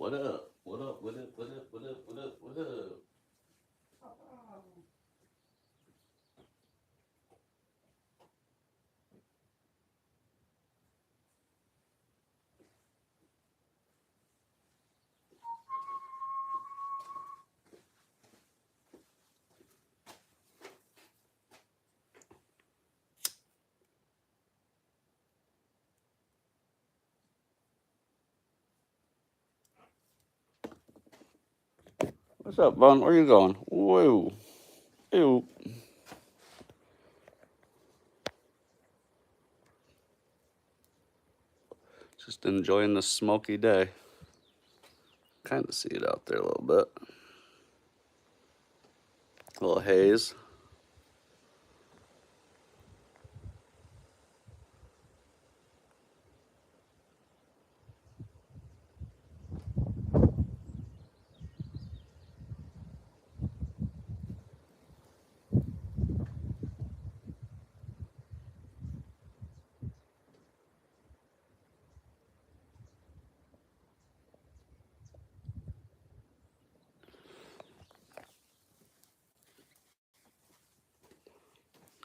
What up? What up? What up? What up? What up? What up? What up? What's up, Bun? Where you going? Whoa. Ew. Just enjoying the smoky day. Kind of see it out there a little bit. A little haze.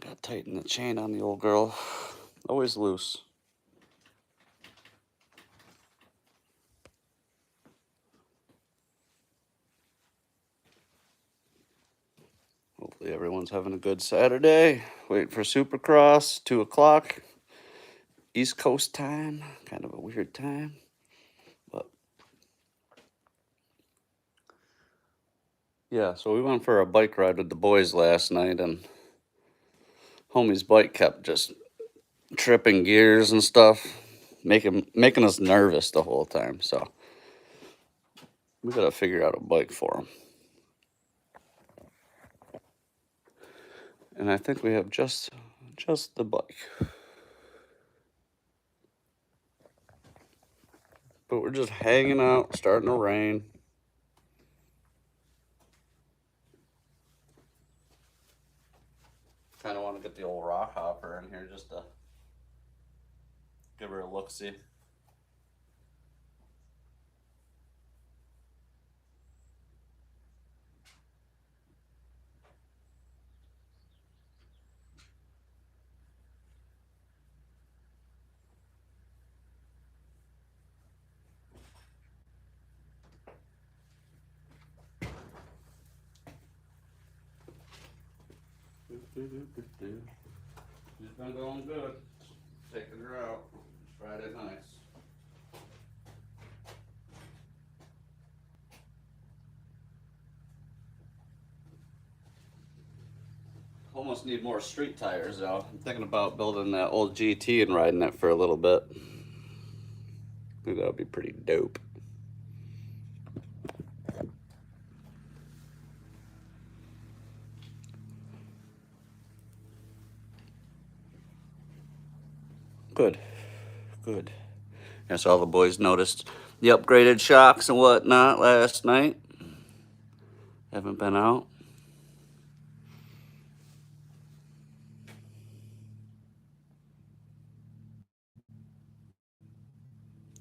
Gotta tighten the chain on the old girl. Always loose. Hopefully everyone's having a good Saturday. Waiting for Supercross, 2 o'clock. East Coast time. Kind of a weird time. But yeah, so we went for a bike ride with the boys last night, and homie's bike kept just tripping gears and stuff, making us nervous the whole time. So we gotta figure out a bike for him. And I think we have just the bike. But we're just hanging out, starting to rain. Kind of want to get the old rock hopper in here just to give her a look-see. She's been going good. Taking her out Friday nights. Almost need more street tires though. I'm thinking about building that old GT and riding it for a little bit. I think that would be pretty dope. Good, good. Yes, all the boys noticed the upgraded shocks and whatnot last night. Haven't been out.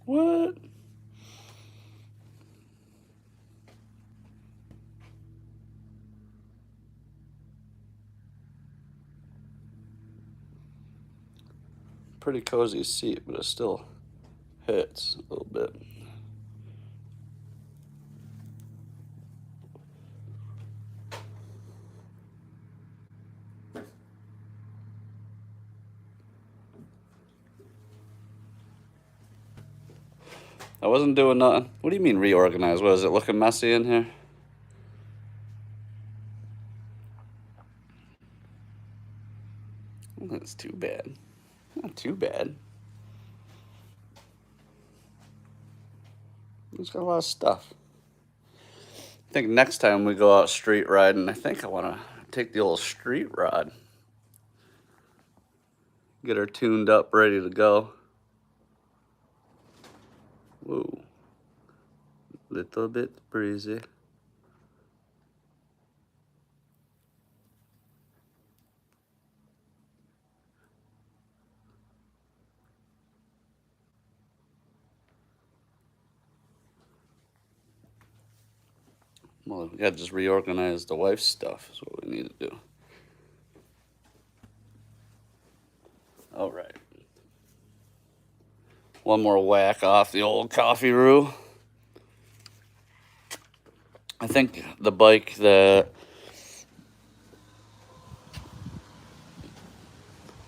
What? Pretty cozy seat, but it still hits a little bit. I wasn't doing nothing. What do you mean reorganized? What, is it looking messy in here? Well, that's too bad. Not too bad. It's got a lot of stuff. I think next time we go out street riding, I think I want to take the old street rod. Get her tuned up, ready to go. Whoa. Little bit breezy. Well, we gotta just reorganize the wife's stuff is what we need to do. All right. One more whack off the old coffee roux. I think the bike that...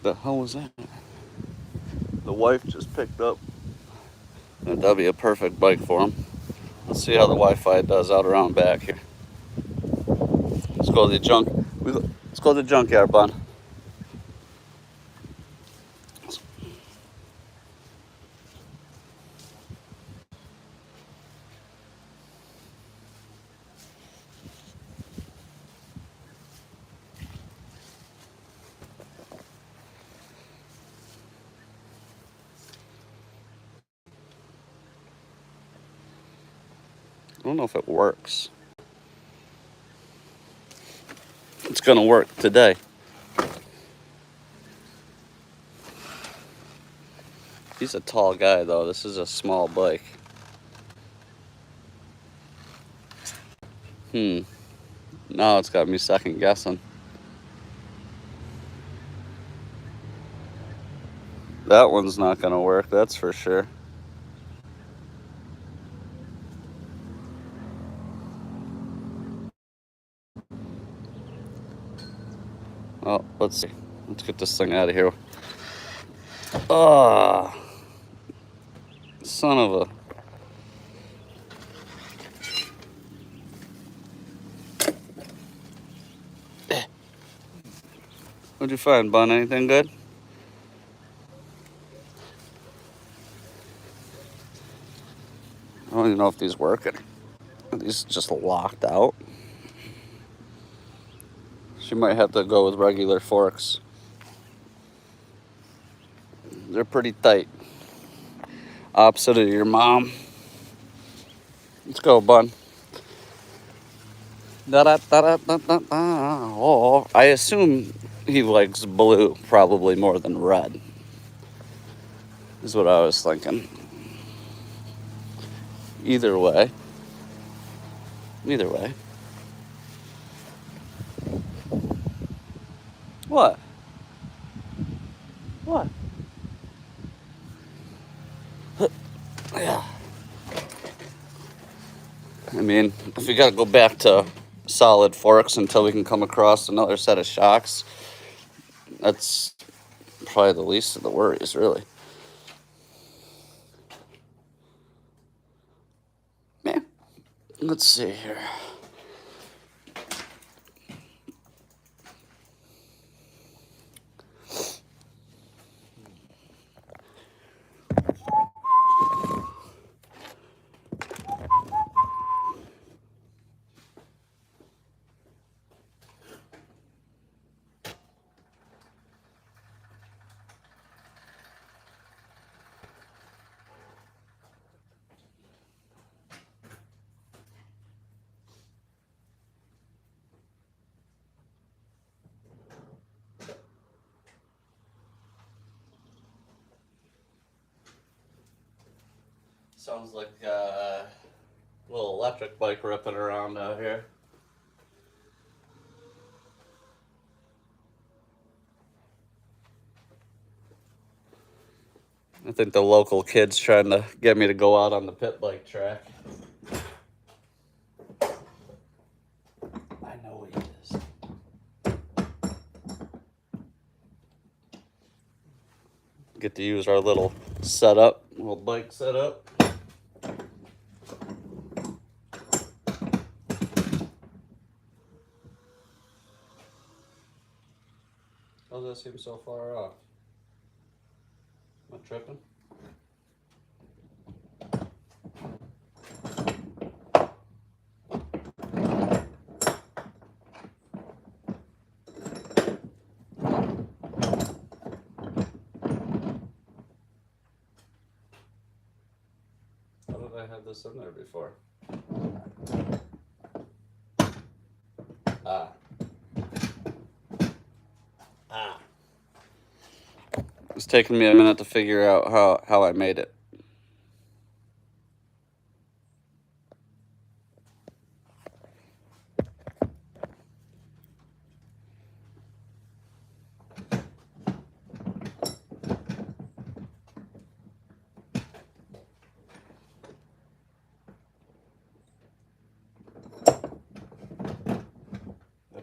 The hell was that? The wife just picked up. That'd be a perfect bike for him. Let's see how the Wi-Fi does out around back here. Let's go to the junk. Let's go to the junkyard, bud. I don't know if it works. It's gonna work today. He's a tall guy though. This is a small bike. Now it's got me second guessing. That one's not gonna work, that's for sure. Oh, let's see. Let's get this thing out of here. Ah, son of a... What'd you find, Bun? Anything good? I don't even know if these work. Are these just locked out? She might have to go with regular forks. They're pretty tight. Opposite of your mom. Let's go, Bun. Oh, I assume he likes blue probably more than red. Is what I was thinking. Either way. Either way. What? What? Yeah. I mean, if we gotta go back to solid forks until we can come across another set of shocks, that's probably the least of the worries, really. Man, let's see here. Sounds like a little electric bike ripping around out here. I think the local kid's trying to get me to go out on the pit bike track. I know he is. Get to use our little setup, little bike setup. How does that seem so far off? Am I tripping? How did I have this in there before? Ah. Ah. It's taking me a minute to figure out how I made it.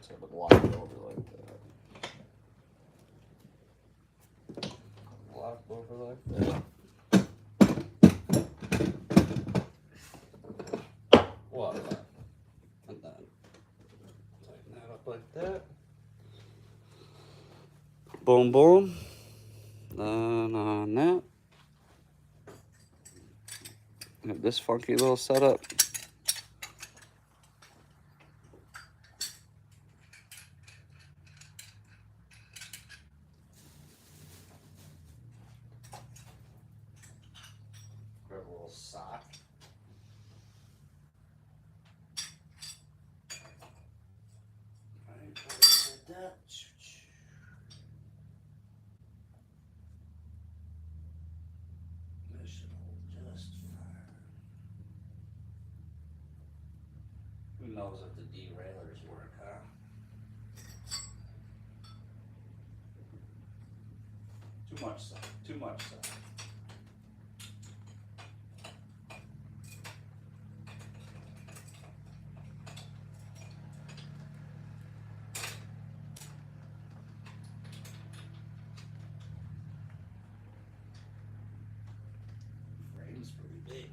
lights have been locked over like that. Locked over like that. Water. And then tighten that up like that. Boom, boom. Then on that, have this funky little setup. Grab a little sock. Right, like that. This should hold just fine. Who knows if the derailleurs work, huh? Too much sock, too much sock. Frame's pretty big.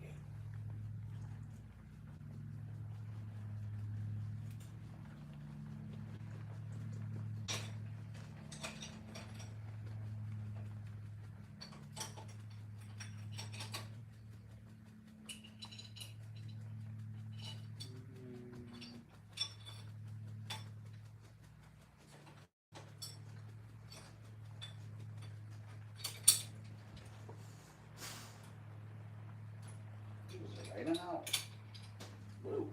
It was raining out. Whoa.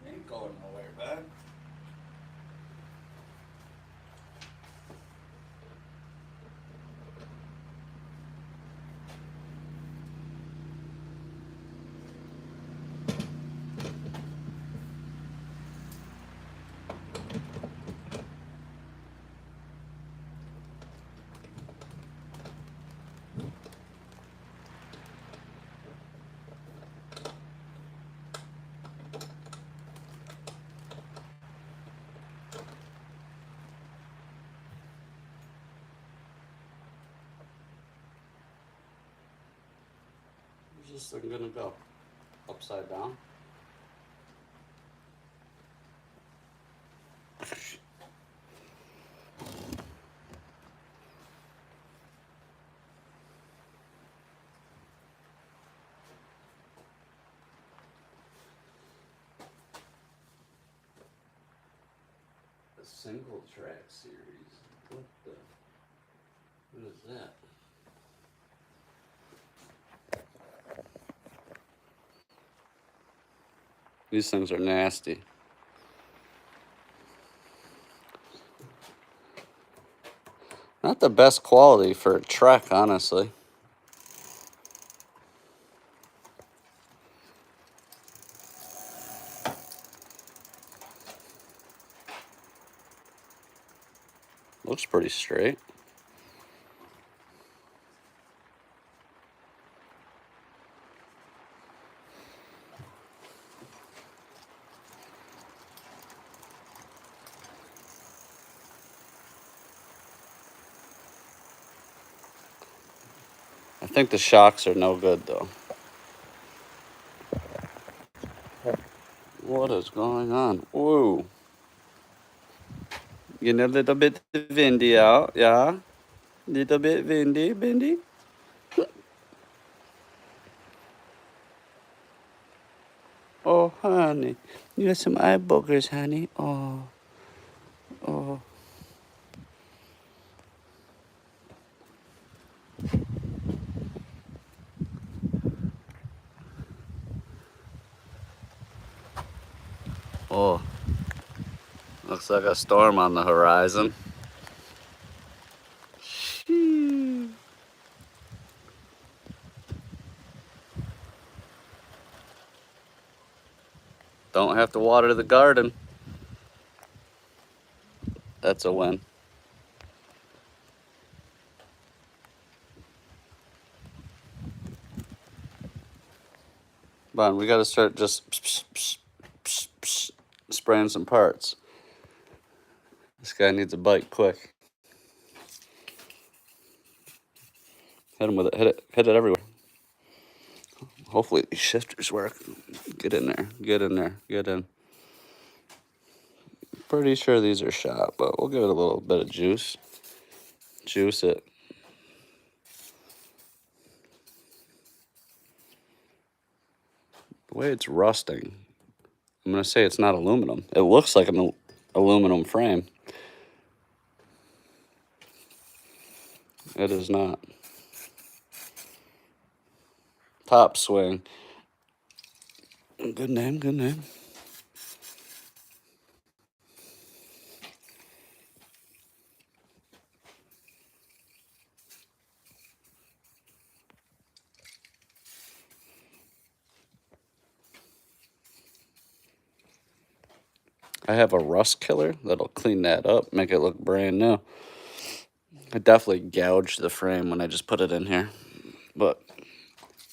Ain't going nowhere, bud. Where's this thing gonna go? Upside down? A single track series. What is that? These things are nasty. Not the best quality for a Trek, honestly. Looks pretty straight. I think the shocks are no good though. What is going on? Whoa. Getting a little bit windy out, yeah? Little bit windy. Oh, honey. You got some eye boogers, honey. Oh. Oh. Oh. Looks like a storm on the horizon. Don't have to water the garden. That's a win. Come on, we got to start just spraying some parts. This guy needs a bike quick. Hit him with it. Hit it everywhere. Hopefully these shifters work. Get in there. Get in there. Get in. Pretty sure these are shot, but we'll give it a little bit of juice. Juice it. The way it's rusting, I'm going to say it's not aluminum. It looks like an aluminum frame. It is not. Top swing. Good name, good name. I have a rust killer that'll clean that up, make it look brand new. I definitely gouged the frame when I just put it in here. But,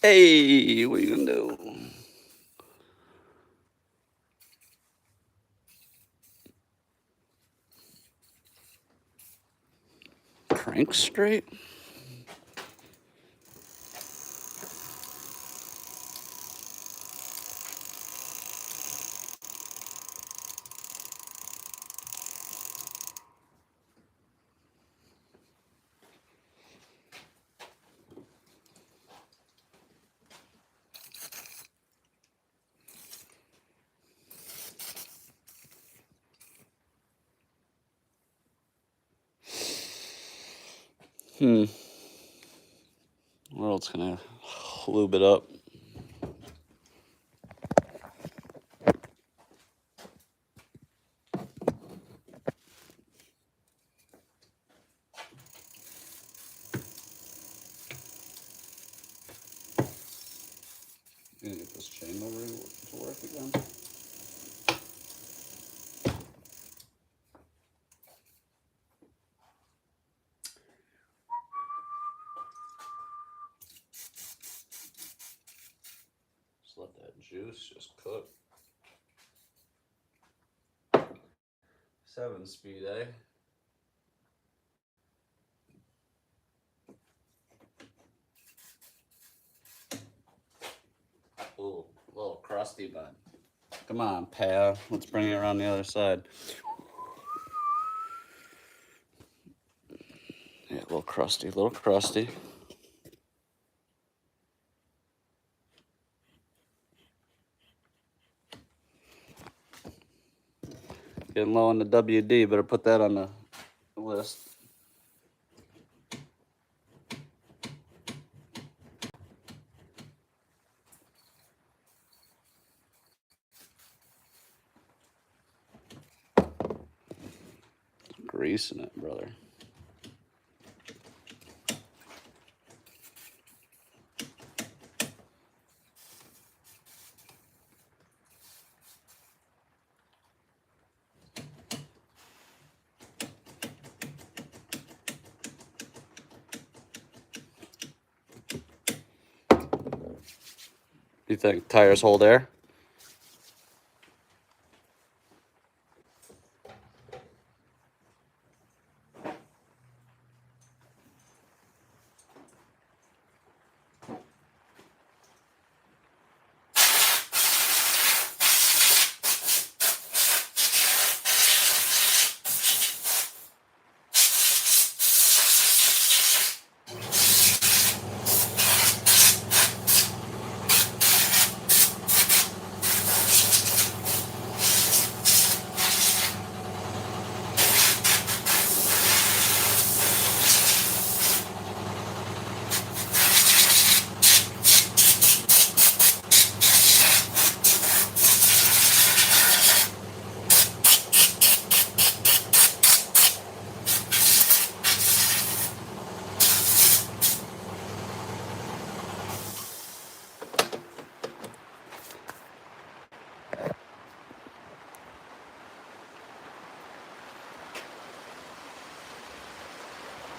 hey, what are you gonna do? Crank straight? Where else can I lube it up? Gonna get this chain over to work again. Just let that juice just cook. 7-speed, eh? Ooh, a little crusty, bud. Come on, pal. Let's bring it around the other side. Yeah, a little crusty, a little crusty. Getting low on the WD, better put that on the list. Greasing it, brother. You think tires hold air?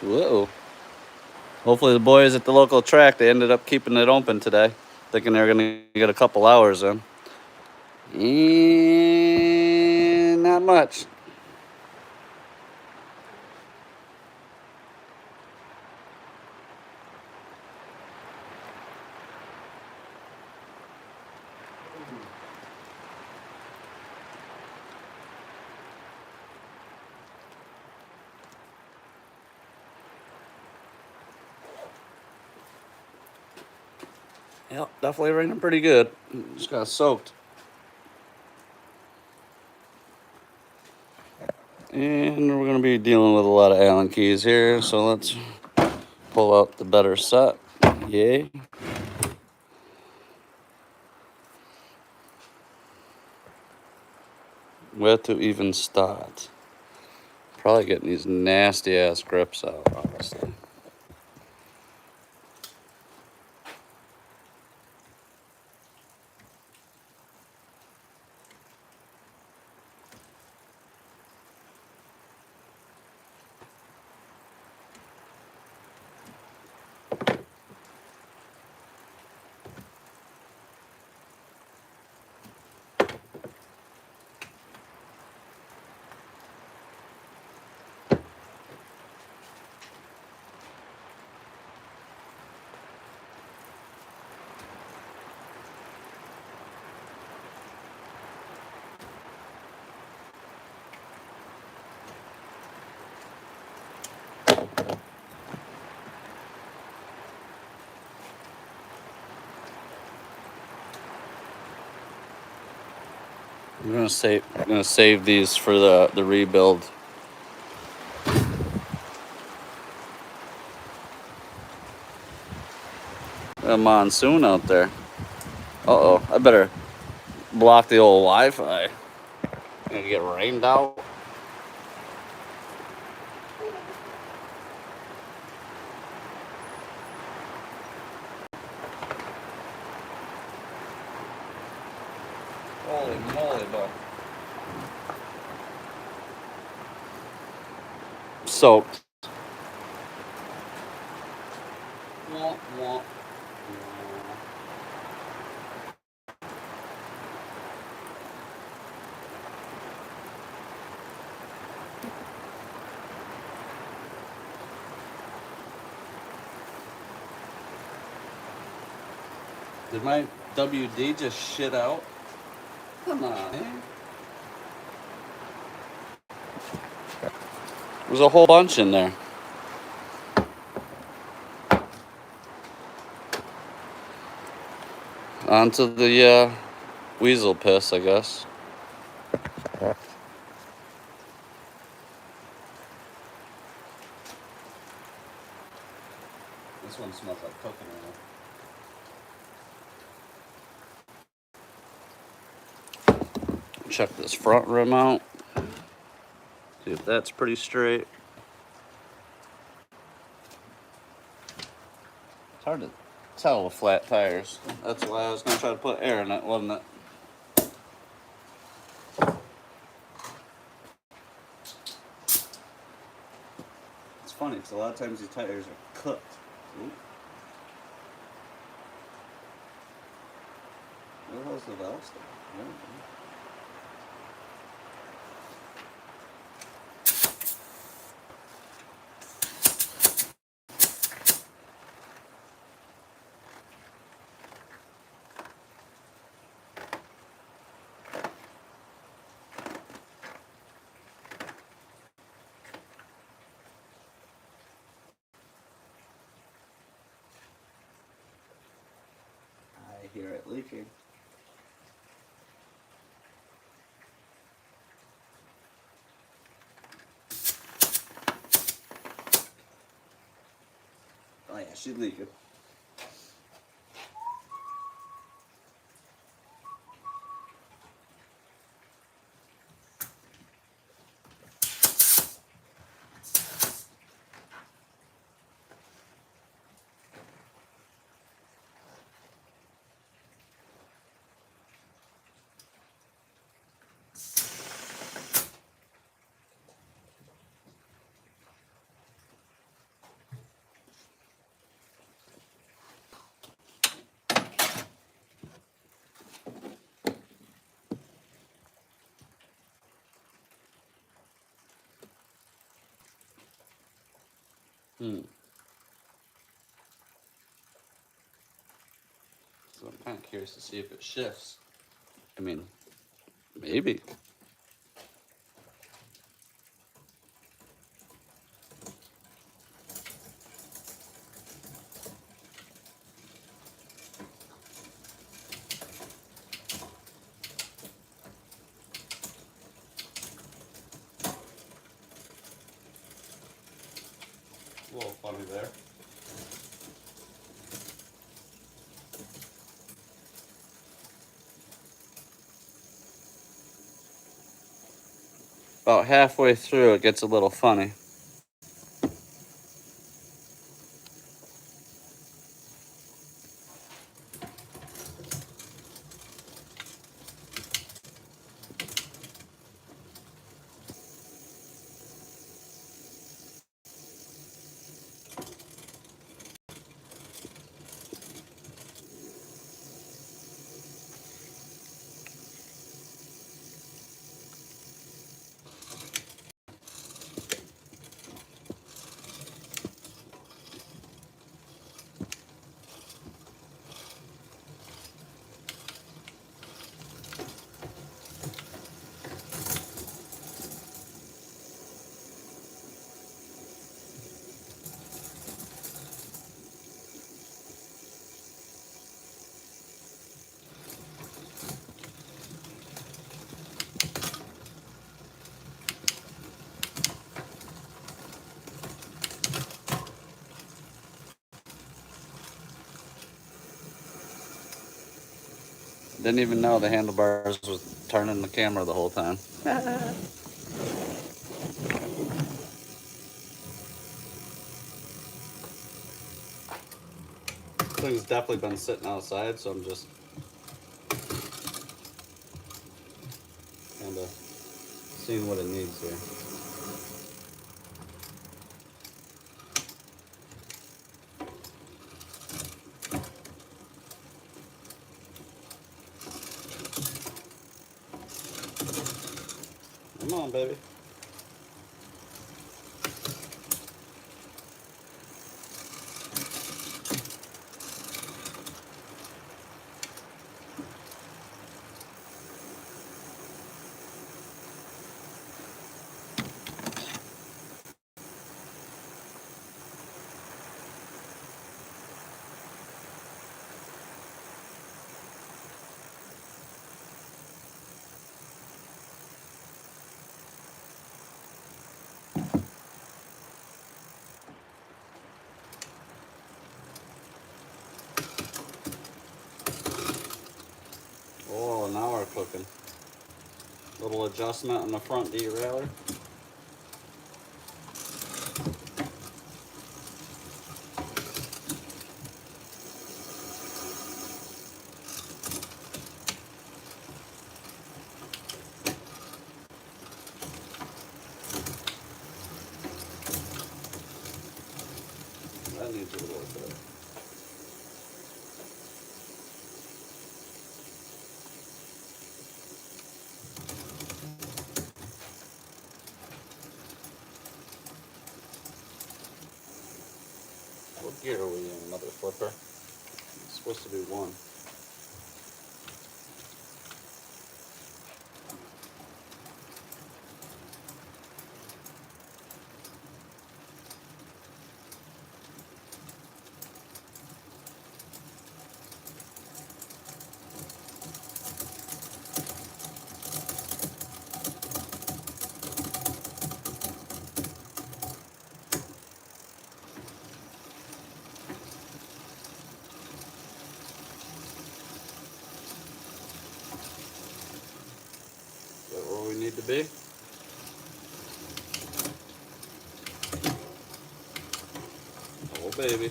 Whoa. Hopefully the boys at the local track, they ended up keeping it open today, thinking they're going to get a couple hours in. And not much. Yep, definitely raining pretty good. Just got soaked. And we're going to be dealing with a lot of Allen keys here, so let's pull out the better set. Yay. Where to even start? Probably getting these nasty ass grips out, honestly. I'm gonna save these for the rebuild. A monsoon out there. Uh-oh, I better block the old Wi-Fi. Gonna get rained out. Holy moly, bud. Soaked. Wah, wah. Did my WD just shit out? Come on, man. There's a whole bunch in there. Onto the weasel piss, I guess. This one smells like coconut. Check this front rim out. See if that's pretty straight. It's hard to tell with flat tires. That's why I was gonna try to put air in it, wasn't it? It's funny because a lot of times these tires are cooked. Ooh. Where the hell's the valve stuff? I hear it leaking. Oh yeah, she's leaking. Hmm. So I'm kind of curious to see if it shifts. I mean, maybe. A little funny there. About halfway through, it gets a little funny. Didn't even know the handlebars was turning the camera the whole time. Thing's definitely been sitting outside, so I'm just kind of seeing what it needs here. Come on, baby. Oh, now we're cooking. Little adjustment on the front derailleur. That needs a little bit. What gear are we in? Another flipper? It's supposed to be one. Is that where we need to be? Oh, baby.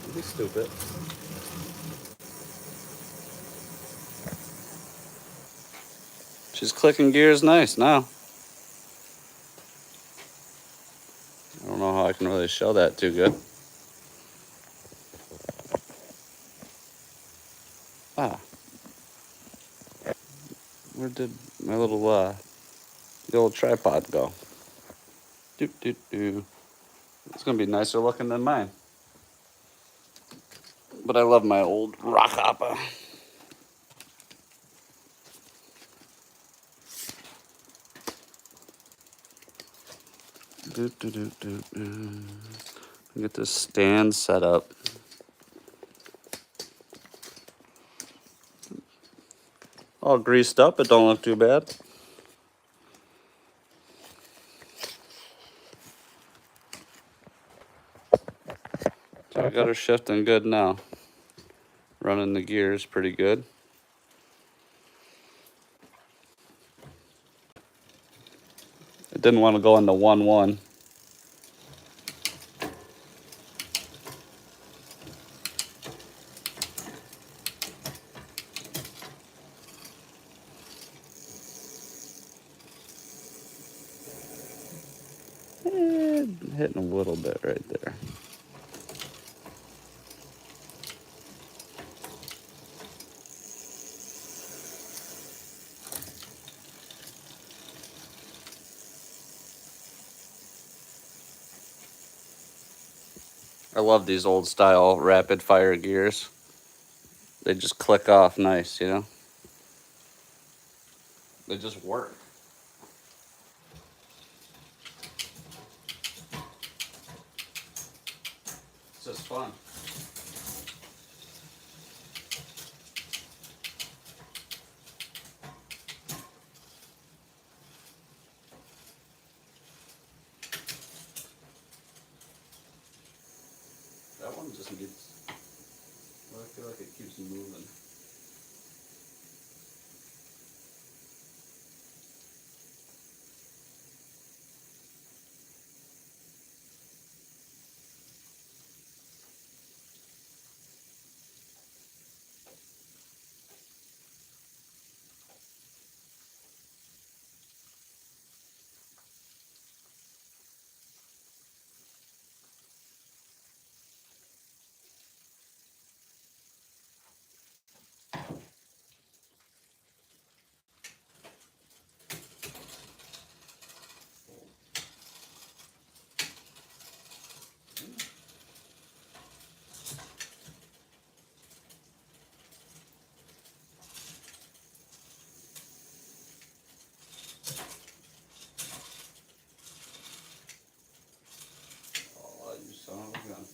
Don't be stupid. She's clicking gears nice now. I don't know how I can really show that too good. Ah. did my little the old tripod go? Doot doot doo. It's gonna be nicer looking than mine. But I love my old rock hopper. Doot doot doot doot doo. Get this stand set up. All greased up, it don't look too bad. So I got her shifting good now. Running the gears pretty good. I didn't want to go into 1-1. Hitting a little bit right there. I love these old style rapid fire gears. They just click off nice, you know? They just work. It's just fun. That one just gets, I feel like it keeps moving. Oh, you son of a gun.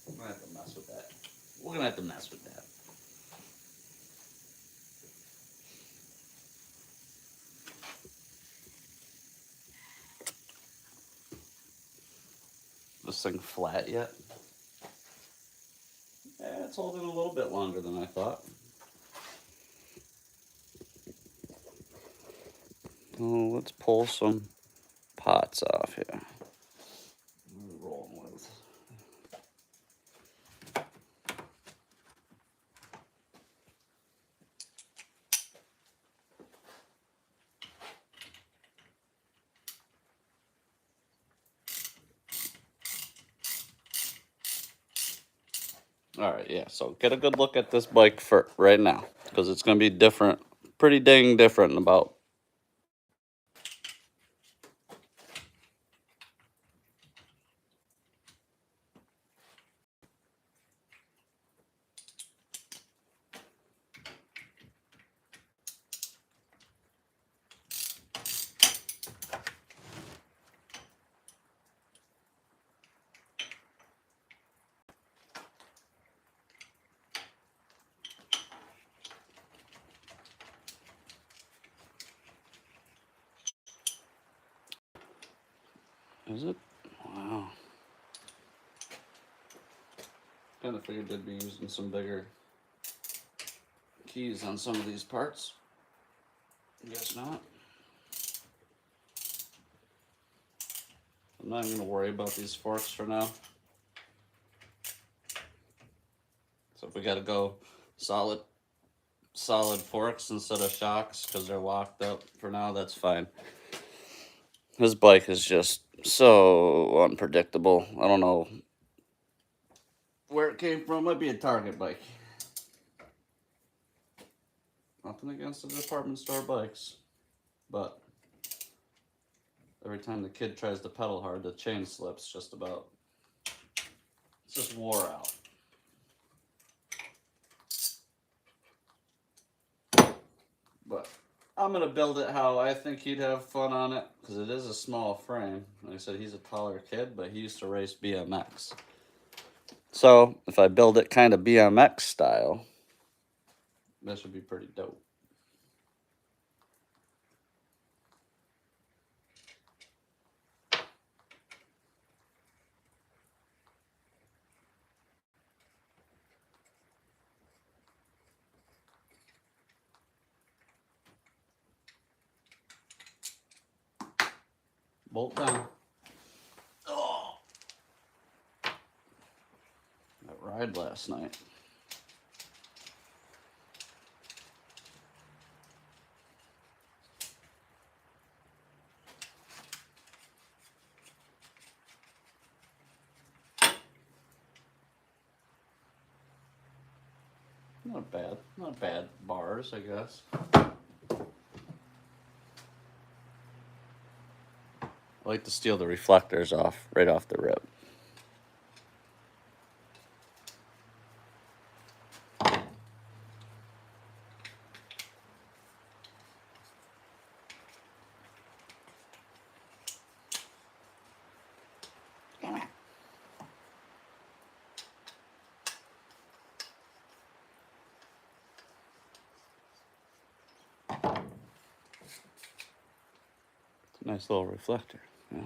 We're gonna have to mess with that. We're gonna have to mess with that. This thing flat yet? Yeah, it's holding a little bit longer than I thought. Oh, let's pull some pots off here. What are we rolling with? All right, yeah, so get a good look at this bike for right now, because it's going to be different, pretty dang different about. Is it? Wow. Kind of figured they'd be using some bigger keys on some of these parts. Guess not. I'm not even going to worry about these forks for now. So if we got to go solid forks instead of shocks because they're locked up for now, that's fine. This bike is just so unpredictable. I don't know where it came from. Might be a Target bike. Nothing against the department store bikes, but every time the kid tries to pedal hard, the chain slips just about. It's just wore out. But I'm going to build it how I think he'd have fun on it, because it is a small frame. Like I said, he's a taller kid, but he used to race BMX. So if I build it kind of BMX style, that should be pretty dope. Bolt down. Oh, that ride last night. Not bad bars, I guess. I like to steal the reflectors off right off the rip. Nice little reflector, yeah.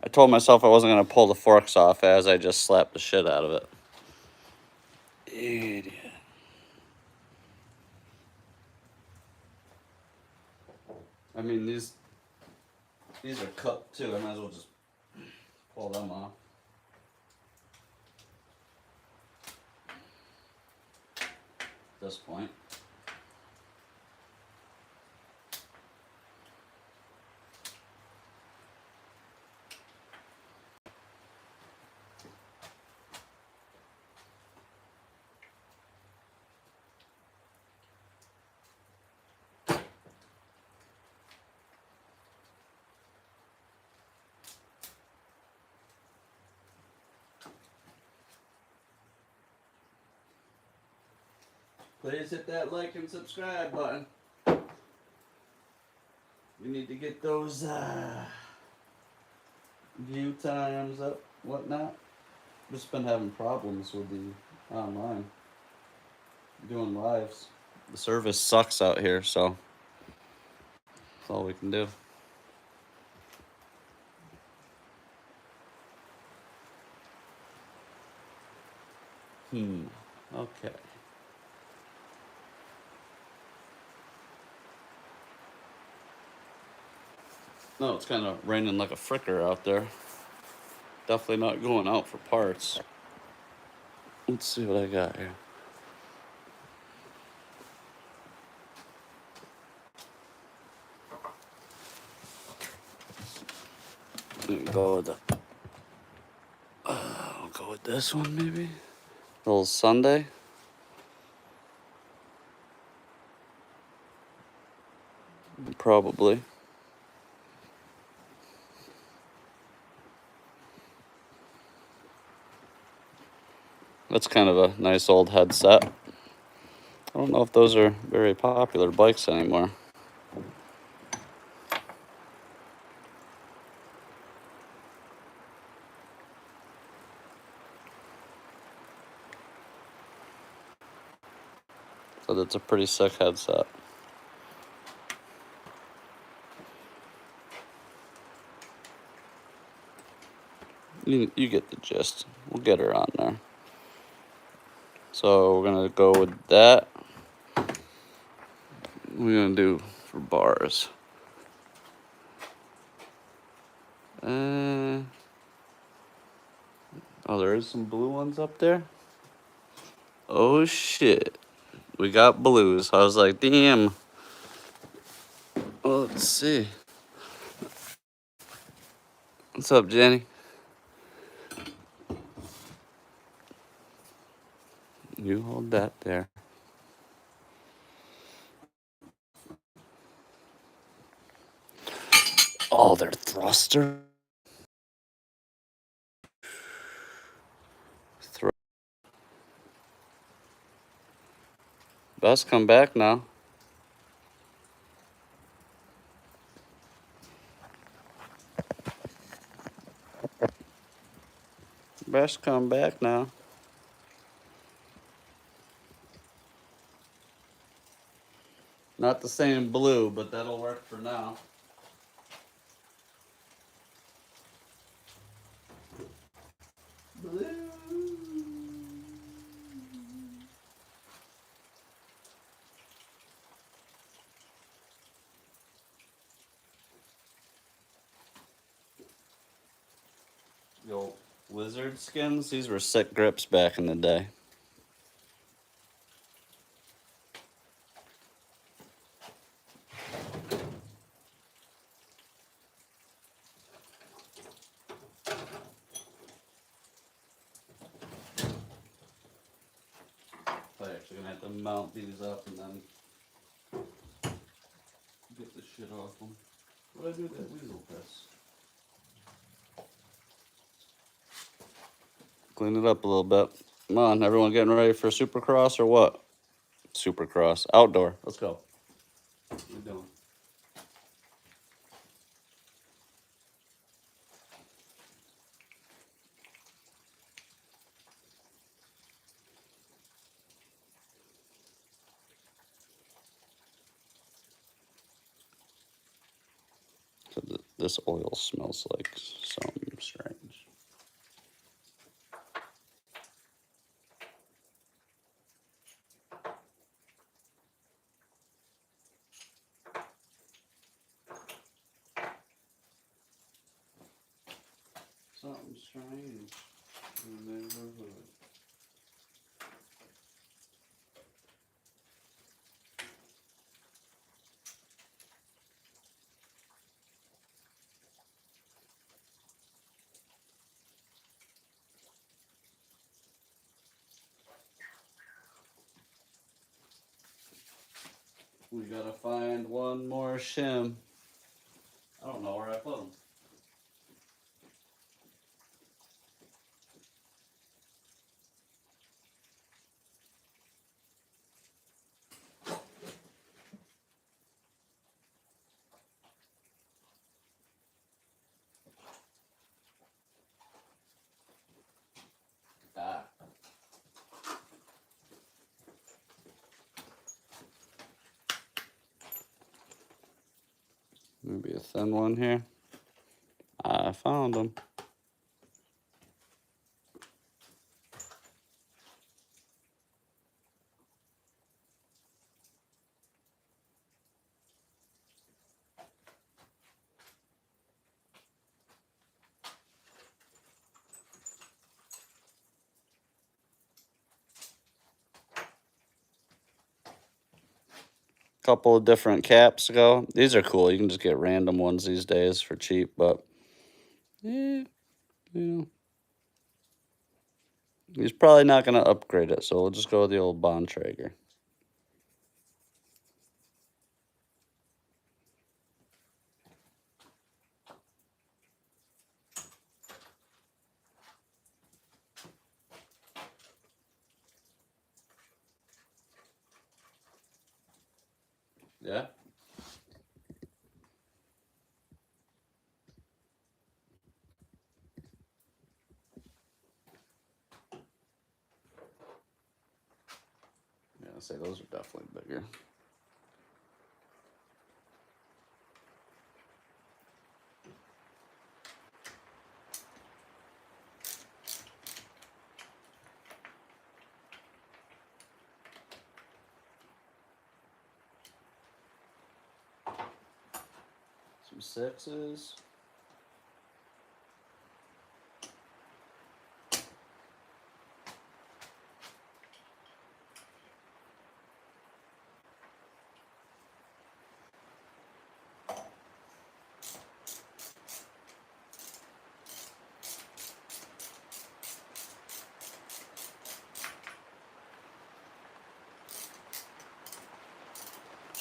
I told myself I wasn't going to pull the forks off as I just slapped the shit out of it. Idiot. I mean, these are cut too. I might as well just pull them off. At this point. Please hit that like and subscribe button. We need to get those view times up, whatnot. Just been having problems with the online doing lives. The service sucks out here, so that's all we can do. Okay. No, it's kind of raining like a fricker out there. Definitely not going out for parts. Let's see what I got here. Go with I'll go with this one maybe. Little Sunday. Probably. That's kind of a nice old headset. I don't know if those are very popular bikes anymore. So that's a pretty sick headset. You get the gist. We'll get her on there. So we're gonna go with that. We're gonna do for bars. Oh, there is some blue ones up there. Oh shit, we got blues. I was like, damn. Well, let's see. What's up, Jenny? You hold that there. Oh, they're thruster. Best come back now. Best come back now. Not the same blue, but that'll work for now. Blue. The old lizard skins. These were sick grips back in the day. I'm actually gonna have to mount these up and then get the shit off them. What do I do with that weasel piss? Clean it up a little bit. Come on, everyone getting ready for Supercross or what? Supercross. Outdoor. Let's go. What are you doing? So this oil smells like something strange. Something strange in the neighborhood. We gotta find one more shim. I don't know where I put them. Ah. Maybe a thin one here. I found them. Couple of different caps go. These are cool. You can just get random ones these days for cheap, but yeah, you know. He's probably not gonna upgrade it, so we'll just go with the old Bontrager. Yeah. Yeah, I'd say those are definitely bigger. Some 6s.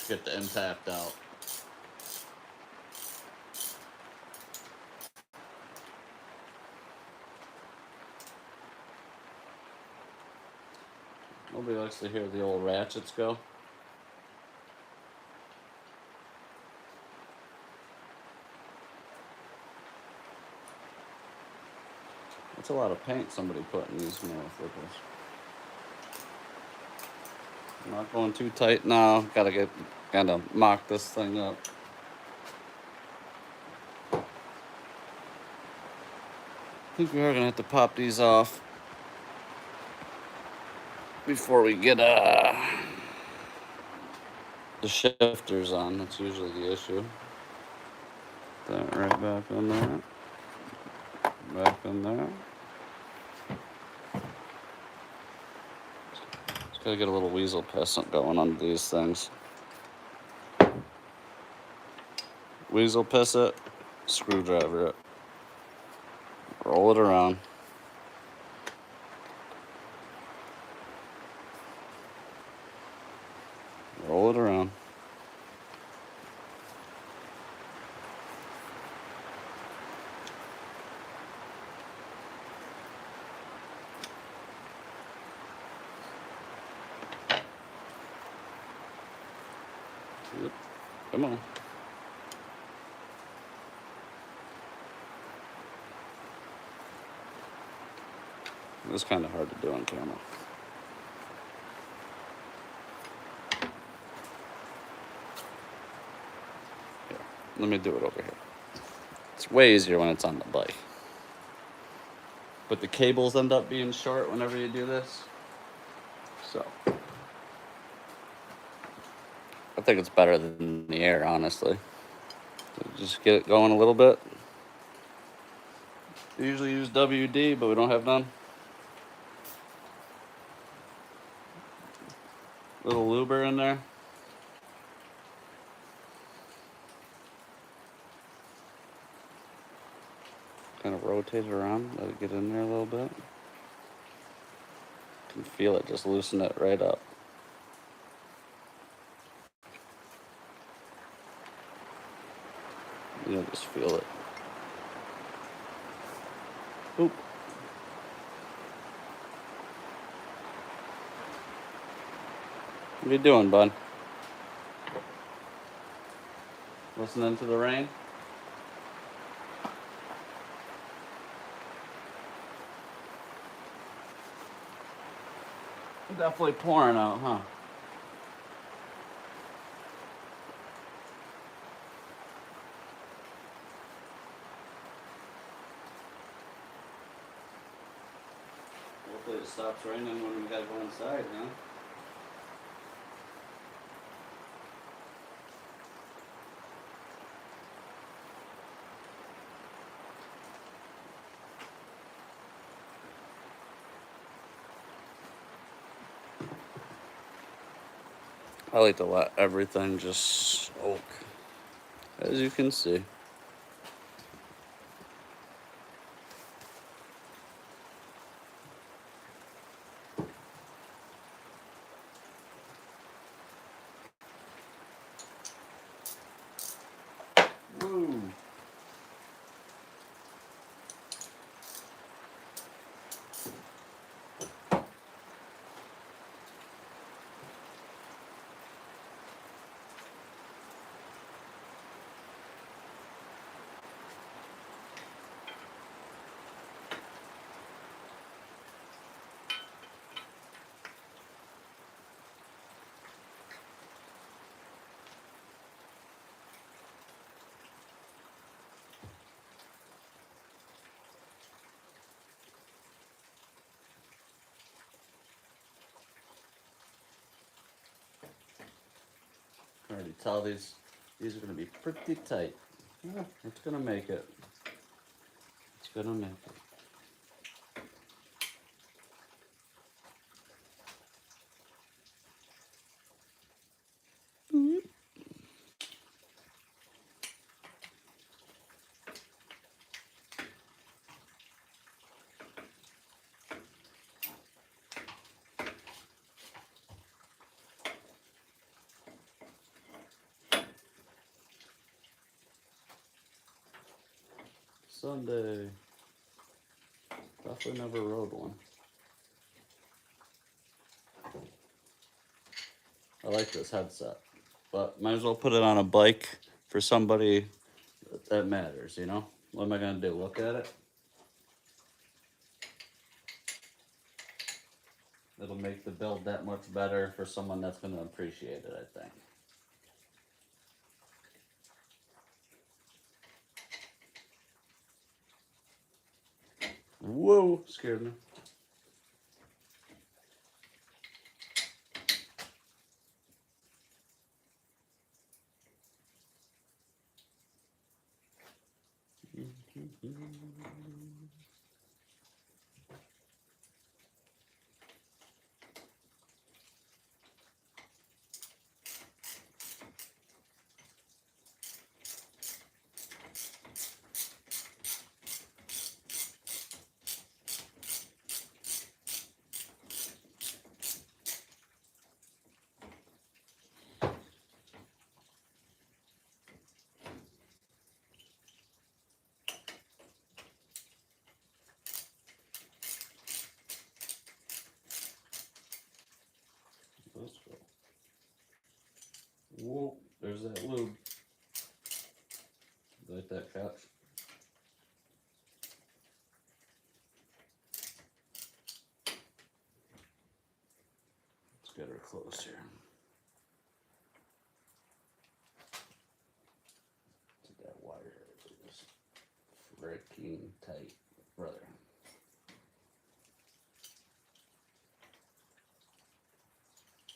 Get the impact out. Nobody likes to hear the old ratchets go. That's a lot of paint somebody put in these motherfuckers. I'm not going too tight now. Gotta mock this thing up. I think we are gonna have to pop these off before we get the shifters on. That's usually the issue. That right back in there. Back in there. Just gotta get a little weasel piss going on these things. Weasel piss it, screwdriver it, roll it around. Roll it around. Yep. Come on. It was kind of hard to do on camera. Here, let me do it over here. It's way easier when it's on the bike. But the cables end up being short whenever you do this. So I think it's better than the air, honestly. So just get it going a little bit. We usually use WD, but we don't have none. Little luber in there. Kind of rotate it around, let it get in there a little bit. You can feel it, just loosen it right up. You'll just feel it. Oop. What are you doing, bud? Listening to the rain? Definitely pouring out, huh? Hopefully it stops raining when we gotta go inside, huh? I like to let everything just soak, as you can see. Woo! I can already tell these are going to be pretty tight. Yeah, it's going to make it. It's going to make it. Sunday. Definitely never rode one. I like this headset, but might as well put it on a bike for somebody that matters, you know? What am I gonna do, look at it? It'll make the build that much better for someone that's gonna appreciate it, I think. Whoa, scared me. Let's go. Whoa, there's that lube. Like that couch. Let's get her close here. That wire is freaking tight, brother.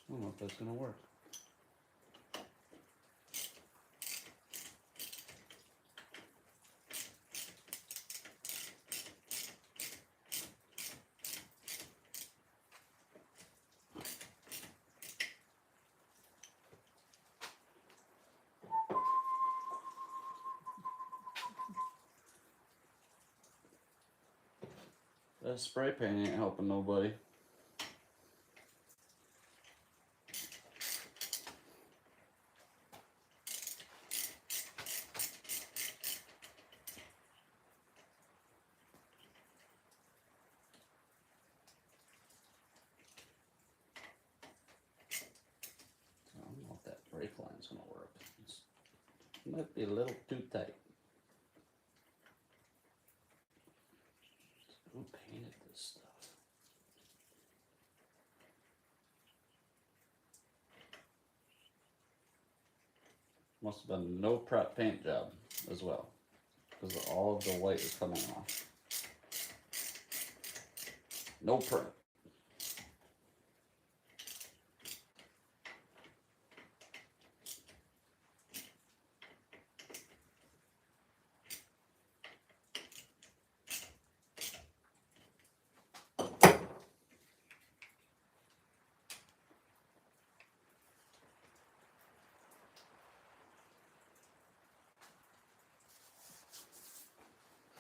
I don't know if that's gonna work. That spray paint ain't helping nobody. I don't know if that brake line's gonna work. It might be a little too tight. Who painted this stuff? Must have been no prep paint job as well, because all of the white is coming off. No prep.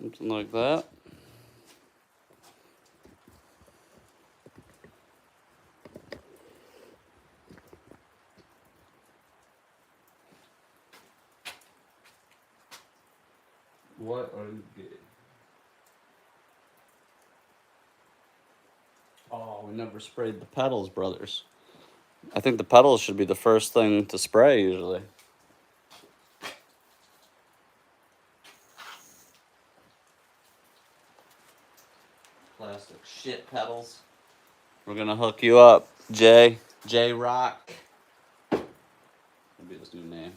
Something like that. What are you getting? Oh, we never sprayed the pedals, brothers. I think the pedals should be the first thing to spray usually. Plastic shit pedals. We're gonna hook you up, J Rock. That'll be his new name.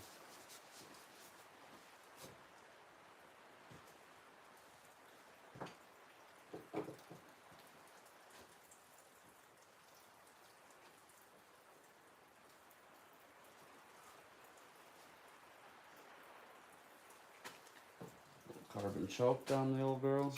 Carbon choke down the old girl.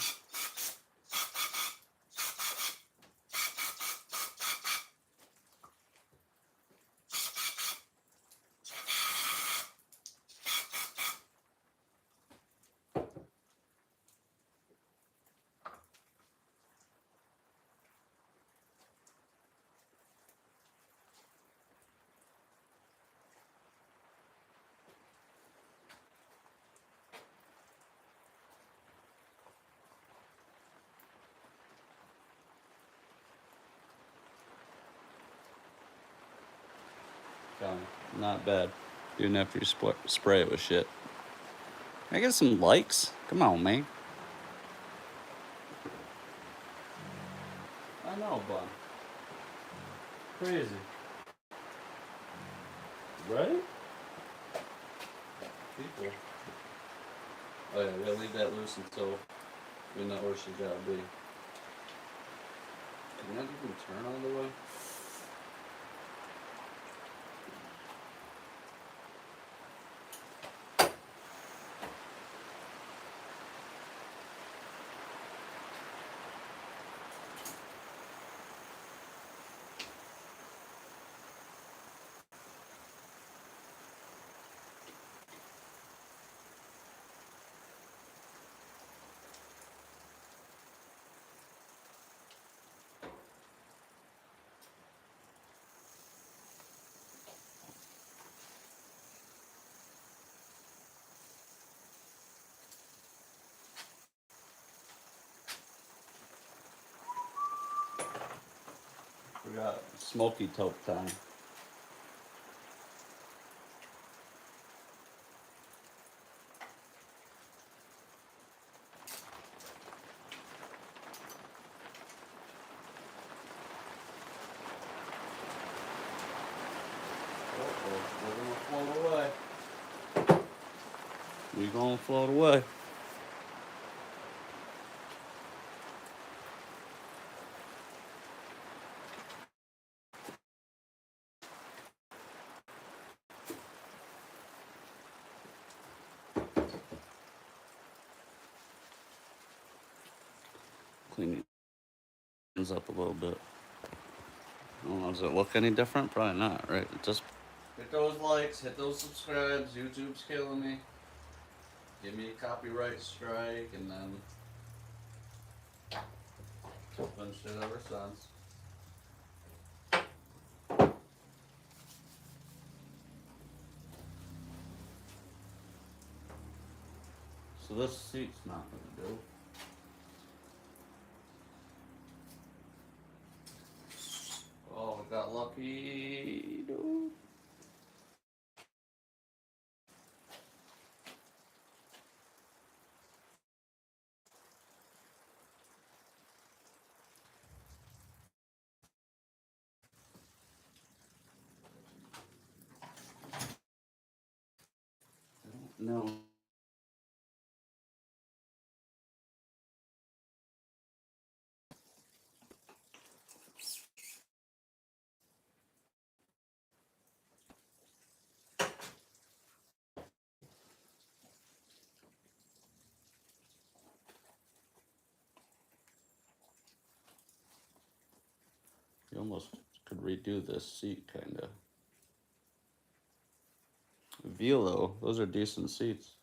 Not bad. Even after you spray it with shit. Can I get some likes? Come on, man. I know, bud. Crazy. Right? People. Oh yeah, we gotta leave that loose until we know where she's gotta be. Can that even turn all the way? We got Smokey taupe time. We're gonna float away. We gonna float away. Clean these up a little bit. I don't know, does it look any different? Probably not, right? Just hit those likes, hit those subscribes. YouTube's killing me. Give me a copyright strike, and then been shit ever since. So this seat's not gonna do. Oh, we got lucky, dude. No. You almost could redo this seat, kinda. Velo, those are decent seats.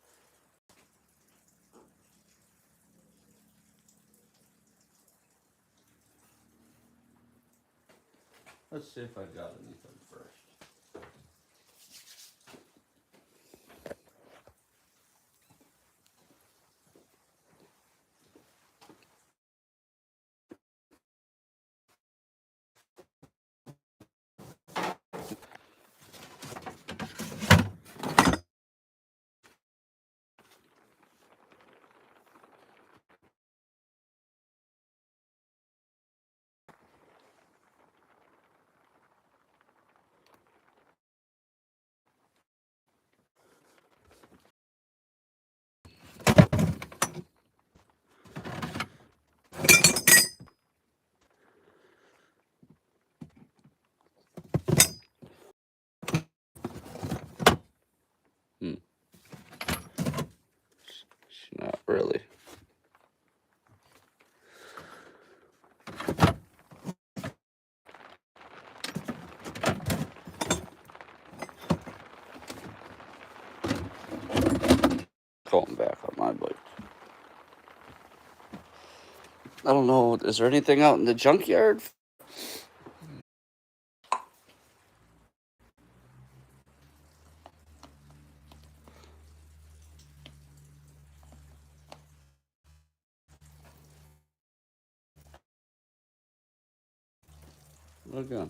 Let's see if I got anything first. Going back on my bike. I don't know. Is there anything out in the junkyard? Again.